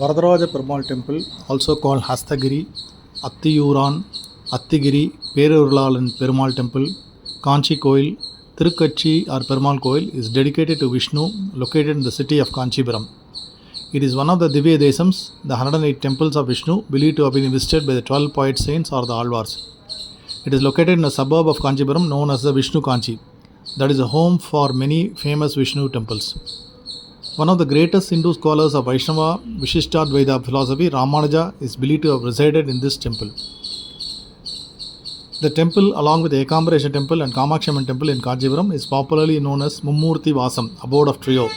Varadharaja Perumal temple, also called Hasthagiri, Attiyuran, Attigiri, Peruralan Perumal temple, Kanchi Koil, Tirukkachi or Perumal Koil is dedicated to Vishnu, located in the city of Kanchipuram. It is one of the Divya Desams, the 108 temples of Vishnu, believed to have been visited by the 12 poet saints or the Alvars. It is located in a suburb of Kanchipuram known as the Vishnu Kanchi, that is a home for many famous Vishnu temples. One of the greatest Hindu scholars of Vaishnava Vishishtadvaita philosophy, Ramanuja, is believed to have resided in this temple. The temple, along with the Ekambaresha temple and Kamakshamman temple in Kanchipuram, is popularly known as Mummurti Vasam, abode of trio.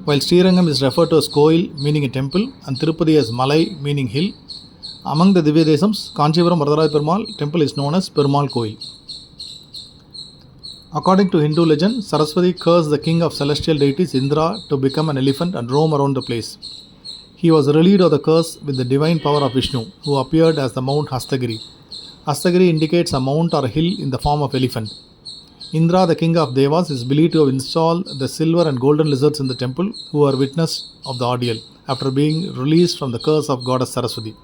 While Srirangam is referred to as Koil, meaning a temple, and Tirupati as Malai, meaning hill, among the Divya Desams, Kanchipuram Varadharaja Perumal temple is known as Perumal Koil. According to Hindu legend, Saraswati cursed the king of celestial deities Indra to become an elephant and roam around the place. He was relieved of the curse with the divine power of Vishnu, who appeared as the Mount Hasthagiri. Hasthagiri indicates a mount or a hill in the form of elephant. Indra, the king of Devas, is believed to have installed the silver and golden lizards in the temple, who are witness of the ordeal after being released from the curse of goddess Saraswati.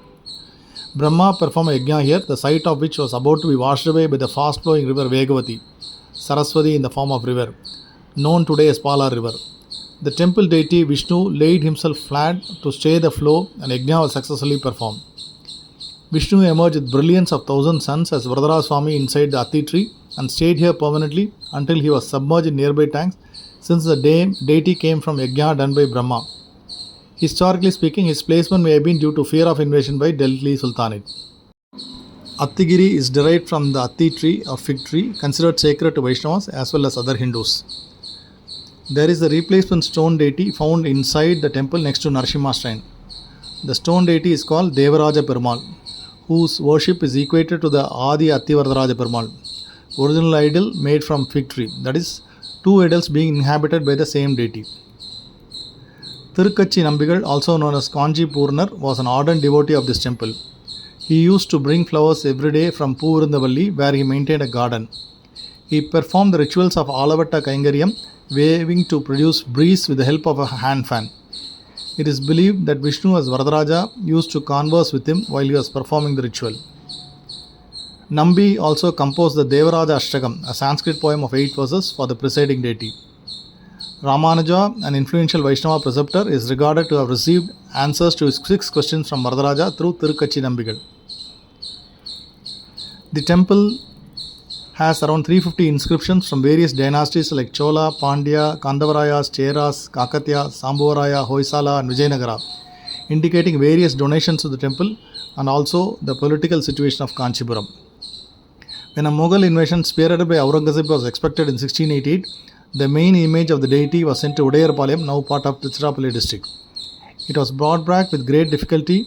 Brahma performed a yajna here, the site of which was about to be washed away by the fast-flowing river Vegavati, Saraswati in the form of river, known today as Pala river. The temple deity Vishnu laid himself flat to stay the flow and yajna was successfully performed. Vishnu emerged with brilliance of 1,000 suns as Varadharaja Swami inside the Atti tree and stayed here permanently until he was submerged in nearby tanks, since the deity came from yajna done by Brahma. Historically speaking, his placement may have been due to fear of invasion by Delhi Sultanate. Attigiri is derived from the Atti tree or fig tree, considered sacred to Vaishnavas as well as other Hindus. There is a replacement stone deity found inside the temple next to Narasimha shrine. The stone deity is called Devaraja Perumal, whose worship is equated to the Adi Atti Varadharaja Perumal, original idol made from fig tree, that is, two idols being inhabited by the same deity. Tirukkachi Nambigal, also known as Kanchipuram, was an ardent devotee of this temple. He used to bring flowers every day from Poovirandavalli, where he maintained a garden. He performed the rituals of Alavatta Kaingaryam, waving to produce breeze with the help of a hand fan. It is believed that Vishnu as Varadharaja used to converse with him while he was performing the ritual. Nambi also composed the Devaraja Ashtakam, a Sanskrit poem of 8 verses for the presiding deity. Ramanuja, an influential Vaishnava preceptor, is regarded to have received answers to his 6 questions from Varadharaja through Tirukkachi Nambigal. The temple has around 350 inscriptions from various dynasties like Chola, Pandya, Kandavarayas, Cheras, Kakatiya, Sambhavaraya, Hoysala and Vijayanagara, indicating various donations to the temple and also the political situation of Kanchipuram. When a Mughal invasion spearheaded by Aurangzeb was expected in 1688, the main image of the deity was sent to Udayarpalayam, now part of Tiruchirappalli district. It was brought back with great difficulty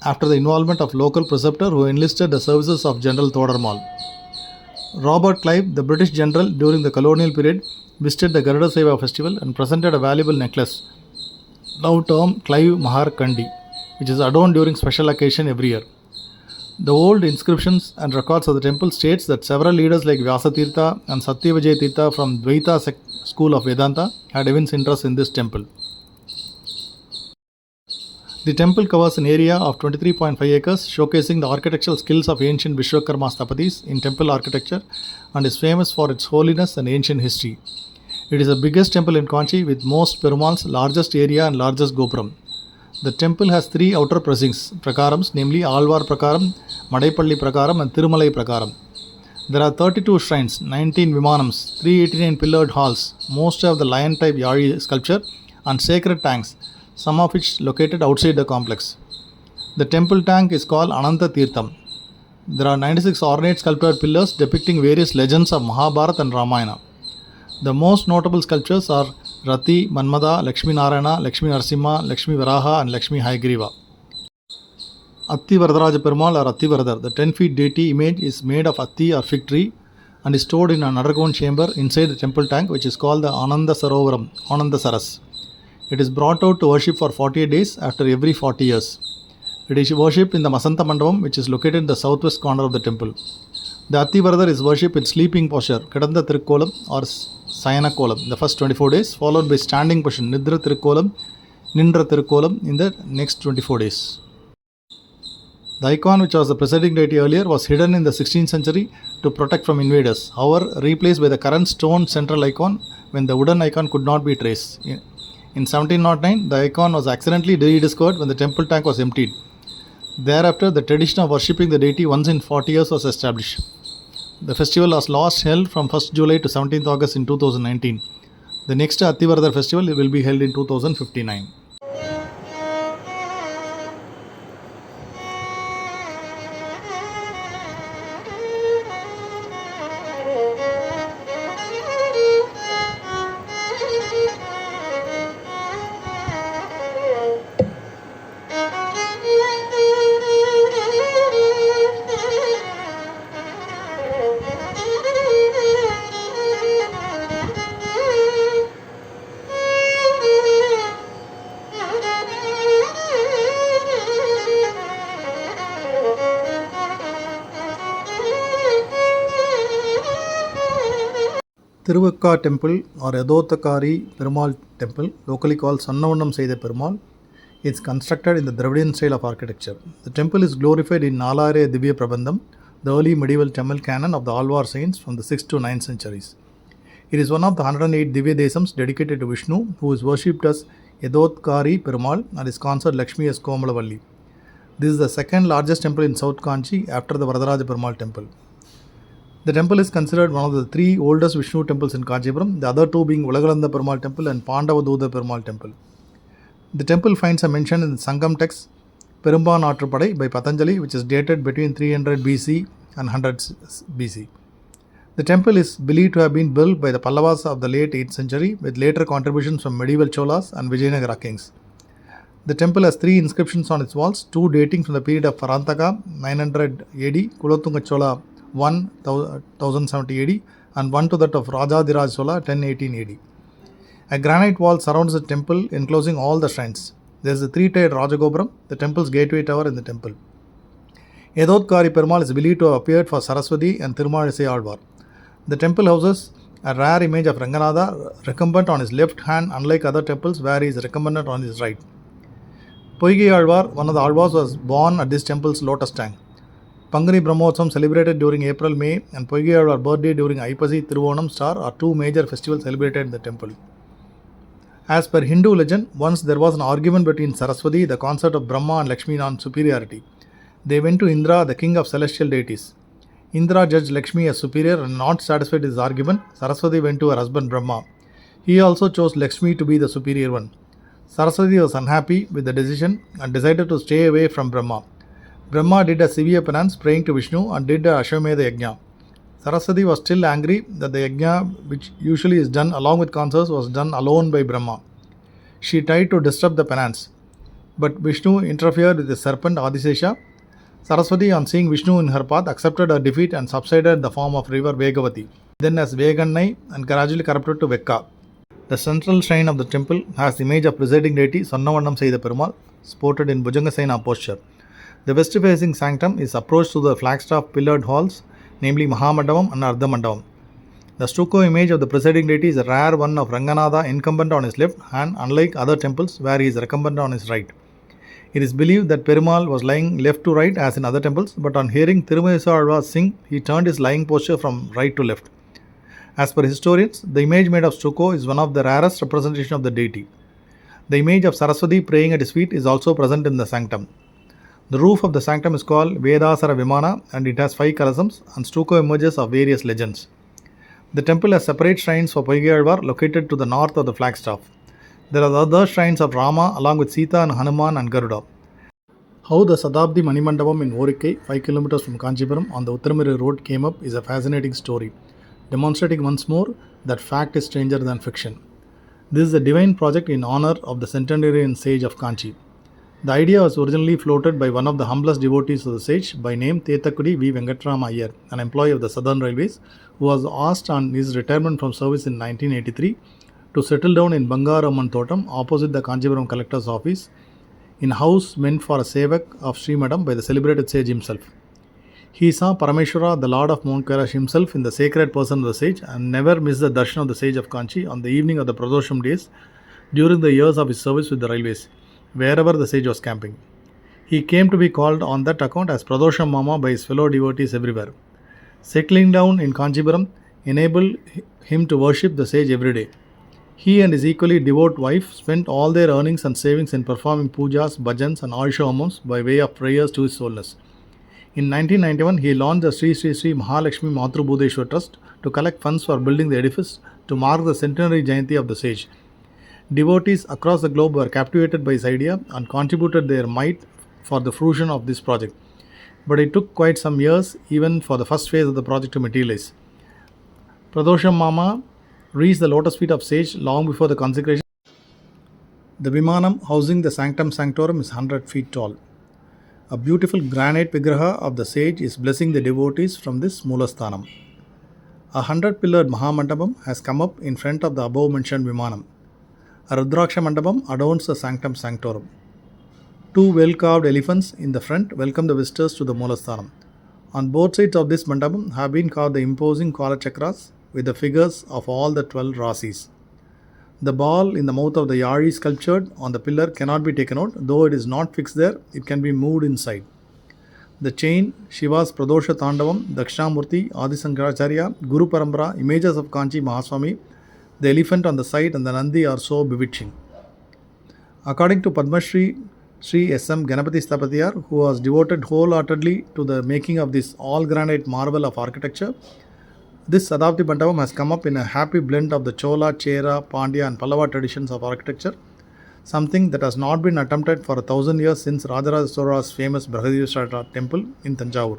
after the involvement of local preceptor who enlisted the services of General Todarmal. Robert Clive, the British general during the colonial period, visited the Garuda Seva festival and presented a valuable necklace, now termed Clive Mahar Kandi, which is adorned during special occasion every year. The old inscriptions and records of the temple states that several leaders like Vyasa Tirtha and Satyavijay Tirtha from Dvaita school of Vedanta had evinced interest in this temple. The temple covers an area of 23.5 acres, showcasing the architectural skills of ancient Vishwakarma Sthapatis in temple architecture and is famous for its holiness and ancient history. It is the biggest temple in Kanchi with most Perumals, largest area and largest Gopuram. The temple has 3 outer prakarams, namely Alvar Prakaram, Madaipalli Prakaram and Thirumalai Prakaram. There are 32 shrines, 19 Vimanams, 389 pillared halls, most of the lion-type Yari sculpture and sacred tanks, some of which located outside the complex. The temple tank is called Ananta Tirtham. There are 96 ornate sculptured pillars depicting various legends of Mahabharata and Ramayana. The most notable sculptures are Rati, Manmada, Lakshmi Narayana, Lakshmi Narasimha, Lakshmi Varaha and Lakshmi Hayagriva. Atti Varadharaja Perumal or Atti Varadhar, the 10 feet deity image is made of Atti or fig tree and is stored in an underground chamber inside the temple tank, which is called the Ananda Sarovaram, Ananda Saras. It is brought out to worship for 48 days after every 40 years. It is worshipped in the Manimandapam, which is located in the southwest corner of the temple. The Atti Varadhar is worshipped in sleeping posture, Kadanda Tirukkolam or Sayana Kolam, the first 24 days, followed by standing position, Nidra Tirukkolam, Nindra Tirukolam in the next 24 days. The icon, which was the presiding deity earlier, was hidden in the 16th century to protect from invaders, however replaced by the current stone central icon when the wooden icon could not be traced. In 1709, the icon was accidentally rediscovered when the temple tank was emptied. Thereafter, the tradition of worshipping the deity once in 40 years was established. The festival was last held from 1st July to 17th August in 2019. The next Athivaradhar festival will be held in 2059. Tiruvakka temple or Yathokthakaari Perumal temple, locally called Sonnavannam Seidha Perumal, is constructed in the Dravidian style of architecture. The temple is glorified in Nalare Divya Prabandham, the early medieval Tamil canon of the Alvar saints from the 6th to 9th centuries. It is one of the 108 Divya Desams dedicated to Vishnu, who is worshipped as Yathokthakaari Perumal and is consort Lakshmi as Komalavalli. This is the second largest temple in South Kanchi after the Varadharaja Perumal temple. The temple is considered one of the three oldest Vishnu temples in Kanchipuram, the other two being Ulagalanda Perumal temple and Pandavaduda Perumal temple. The temple finds a mention in the Sangam text Perumban Aatrupadai by Patanjali, which is dated between 300 BC and 100 BC. The temple is believed to have been built by the Pallavas of the late 8th century with later contributions from medieval Cholas and Vijayanagara kings. The temple has three inscriptions on its walls, two dating from the period of Parantaka 900 AD, Kulothunga Chola 1070 AD and one to that of Rajadhiraj Chola 1018 AD. A granite wall surrounds the temple enclosing all the shrines. There is a three-tiered Rajagopuram, the temple's gateway tower in the temple. Yathokthakaari Perumal is believed to have appeared for Saraswati and Tirumalizai Alvar. The temple houses a rare image of Ranganatha recumbent on his left hand, unlike other temples where he is recumbent on his right. Poigai Alvar, one of the Alvars, was born at this temple's lotus tank. Pangani Brahmotsam celebrated during April-May and Poigai Alvar birthday during Aipasi Thiruvonam Star are two major festivals celebrated in the temple. As per Hindu legend, once there was an argument between Saraswati, the consort of Brahma, and Lakshmi on superiority. They went to Indra, the king of celestial deities. Indra judged Lakshmi as superior and not satisfied with his argument, Saraswati went to her husband Brahma. He also chose Lakshmi to be the superior one. Saraswati was unhappy with the decision and decided to stay away from Brahma. Brahma did a severe penance, praying to Vishnu, and did a Ashwamedha Yajna. Saraswati was still angry that the Yajna, which usually is done along with consorts, was done alone by Brahma. She tried to disrupt the penance, but Vishnu interfered with the serpent Adisesha. Saraswati, on seeing Vishnu in her path, accepted her defeat and subsided in the form of river Vegavati, then as Vegannai, and gradually corrupted to Vekka. The central shrine of the temple has the image of presiding deity Sonnavannam Seidha Perumal, sported in Bhujangasena posture. The west-facing sanctum is approached through the flagstaff pillared halls, namely Manimandapam and Ardhamandapam. The stucco image of the presiding deity is a rare one of Ranganatha incumbent on his left hand, unlike other temples where he is recumbent on his right. It is believed that Perumal was lying left to right as in other temples, but on hearing Tirumalizai Alvar sing, he turned his lying posture from right to left. As per historians, the image made of stucco is one of the rarest representations of the deity. The image of Saraswati praying at his feet is also present in the sanctum. The roof of the sanctum is called Vedasara Vimana and it has 5 kalasams and stucco images of various legends. The temple has separate shrines for Poigai Alvar located to the north of the flagstaff. There are other shrines of Rama along with Seidha and Hanuman and Garuda. How the Satabdhi Manimandapam in Orikkai, 5 km from Kanchipuram on the Uttaramiri road came up is a fascinating story, demonstrating once more that fact is stranger than fiction. This is a divine project in honor of the centenarian sage of Kanchi. The idea was originally floated by one of the humblest devotees of the sage by name Thethakudi V. Venkatrama Iyer, an employee of the Southern Railways, who was asked on his retirement from service in 1983 to settle down in Bangaramman Thotam opposite the Kanchipuram collector's office in a house meant for a sevak of Sri Madam by the celebrated sage himself. He saw Parameshwara, the Lord of Mount Kailash himself in the sacred person of the sage and never missed the darshan of the sage of Kanchi on the evening of the Pradosham days during the years of his service with the railways, wherever the sage was camping. He came to be called on that account as Pradosham Mama by his fellow devotees everywhere. Settling down in Kanchipuram enabled him to worship the sage every day. He and his equally devout wife spent all their earnings and savings in performing pujas, bhajans, and Ayusha homams by way of prayers to his soulness. In 1991, he launched the Sri Sri Sri Mahalakshmi Matru Budeshwar Trust to collect funds for building the edifice to mark the centenary Jayanti of the sage. Devotees across the globe were captivated by his idea and contributed their might for the fruition of this project. But it took quite some years even for the first phase of the project to materialize. Pradosham Mama reached the lotus feet of sage long before the consecration. The Vimanam housing the Sanctum Sanctorum is 100 feet tall. A beautiful granite vigraha of the sage is blessing the devotees from this Moolasthanam. A 100-pillared Manimandapam has come up in front of the above-mentioned Vimanam. A Rudraksha Mandapam adorns the Sanctum Sanctorum. Two well-carved elephants in the front welcome the visitors to the Moolasthanam. On both sides of this Mandapam have been carved the imposing Kala Chakras with the figures of all the 12 Rasis. The ball in the mouth of the Yari sculptured on the pillar cannot be taken out, though it is not fixed there, it can be moved inside. The chain, Shiva's Pradosha Tandavam, Dakshinamurti, Adi Sankaracharya, Guru Parambara, images of Kanchi Mahaswami, the elephant on the side and the Nandi are so bewitching. According to Padma Shri S.M. Ganapati Sthapatyar, who was devoted wholeheartedly to the making of this all-granite marvel of architecture, this Satabdhi Mandapam has come up in a happy blend of the Chola, Chera, Pandya and Pallava traditions of architecture, something that has not been attempted for 1,000 years since Varadharaja Chora's famous Brihadishwara temple in Tanjavur.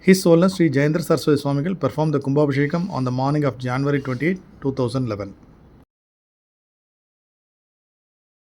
His Holiness Sri Jayendra Saraswati Swamigal performed the Kumbhabhishekam on the morning of January 28, 2011.